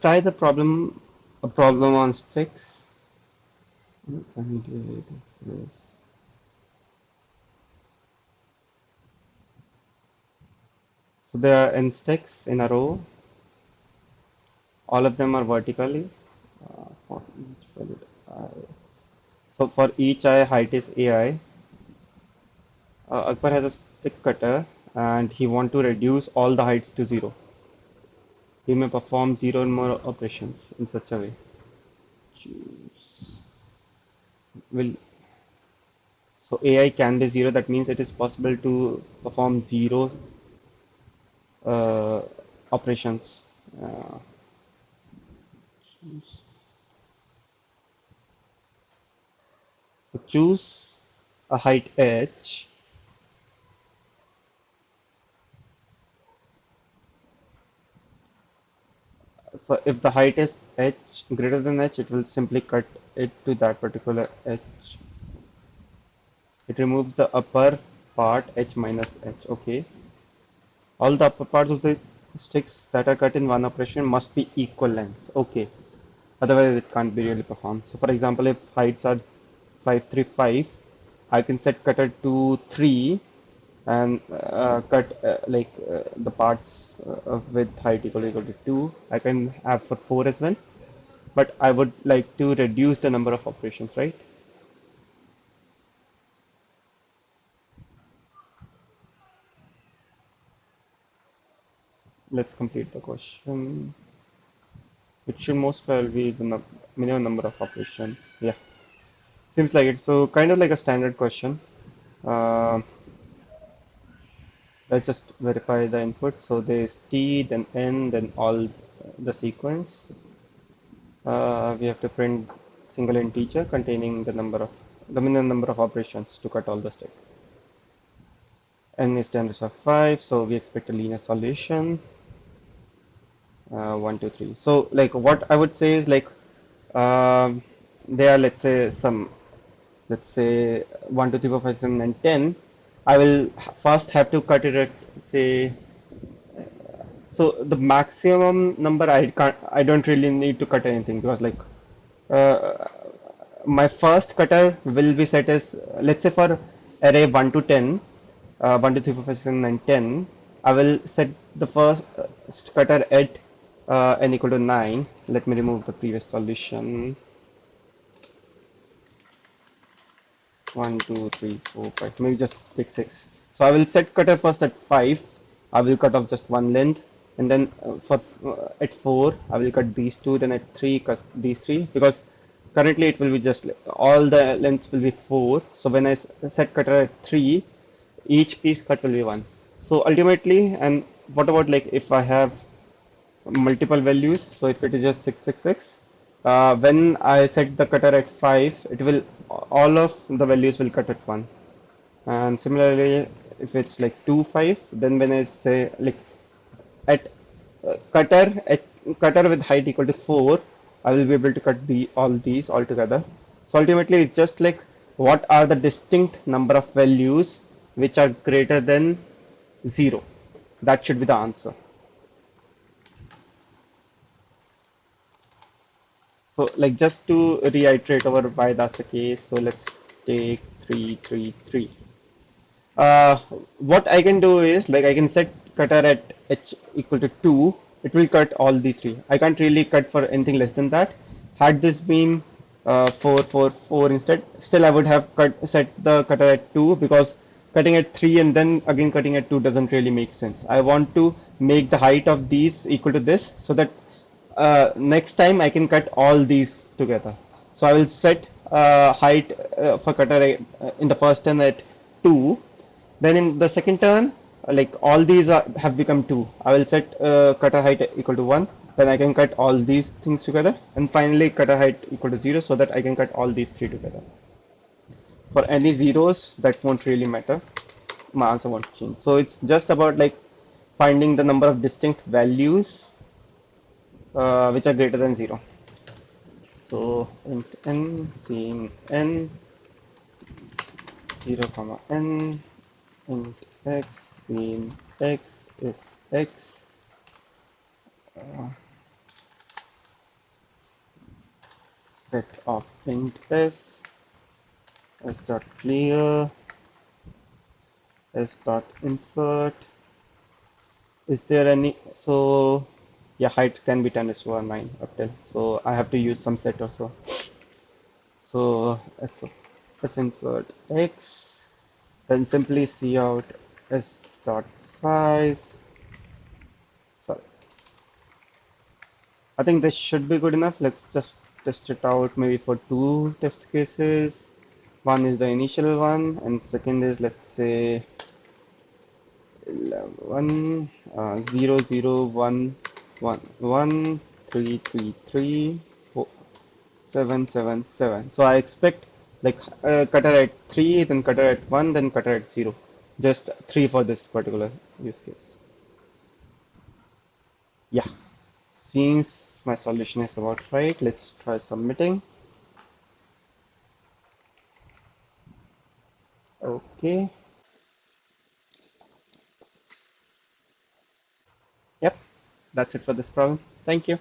try the problem, a problem on sticks. Yes, I need to read this. So there are n sticks in a row. All of them are vertically. For each valid I. So for each I, height is ai. Akbar has a stick cutter and he want to reduce all the heights to zero. He may perform zero or more operations in such a way. Choose. Will So AI can be zero. That means it is possible to perform zero uh, operations. Uh, so choose a height h. So if the height is h greater than h, it will simply cut it to that particular h. It removes the upper part h minus h. Okay. All the upper parts of the sticks that are cut in one operation must be equal lengths. Okay. Otherwise, it can't be really performed. So, for example, if heights are 535, I can set cutter to 3 and cut the parts with height equal to 2. I can have for 4 as well, but I would like to reduce the number of operations, right? Let's complete the question. It should most probably be the minimum number of operations. Yeah, seems like it. So kind of like a standard question. Uh, let's just verify the input. So there's T, then N, then all the sequence. We have to print single integer containing the minimum number of operations to cut all the stack. N is 10 to the 5, so we expect a linear solution. 1, 2, 3. So like what I would say is like there are let's say 1, 2, 3, 4, 5, 7, and 10. I will first have to cut it at say so the maximum number I don't really need to cut anything because like uh, my first cutter will be set as let's say for array 1 to 10 1 2 3 4 5 6 7 9 10 I will set the first cutter at n equal to 9. Let me remove the previous solution. 1 2 3 4 5, maybe just take 6. So I will set cutter first at 5. I will cut off just one length, and then for at 4 I will cut these two, then at 3 cut these three, because currently it will be just all the lengths will be 4. So when I set cutter at 3, each piece cut will be 1. So ultimately, and what about like if I have multiple values? So if it is just 666, when I set the cutter at 5, it will all of the values will cut at 1. And similarly, if it's like 2 5, then when I say like at at cutter with height equal to 4, I will be able to cut all these all together. So ultimately, it's just like what are the distinct number of values which are greater than 0. That should be the answer. So like just to reiterate over why that's the case, so let's take 333. Uh, what I can do is like I can set cutter at h equal to 2. It will cut all these three. I can't really cut for anything less than that. Had this been 4, 4, 4 instead, still I would have set the cutter at 2 because cutting at 3 and then again cutting at 2 doesn't really make sense. I want to make the height of these equal to this so that next time I can cut all these together. So I will set height for cutter in the first turn at 2. Then in the second turn, like all these have become 2. I will set cutter height equal to 1. Then I can cut all these things together. And finally cutter height equal to 0 so that I can cut all these three together. For any zeros, that won't really matter. My answer won't change. So it's just about like finding the number of distinct values which are greater than 0. So int n, seeing n, 0 comma n, int x, seeing x, if x, set of int s dot clear, s dot insert. Is there any, so yeah, height can be 10 is to 9 up till. So I have to use some set or so. So s insert x, then simply see out s dot size. Sorry, I think this should be good enough. Let's just test it out maybe for two test cases. One is the initial one, and second is, let's say, 11, 0 0 1 1 1 3 3 3 4 7 7 7. So I expect like cutter at 3, then cutter at 1, then cutter at 0. Just 3 for this particular use case. Yeah, seems my solution is about right. Let's try submitting. Okay. Yep, that's it for this problem. Thank you.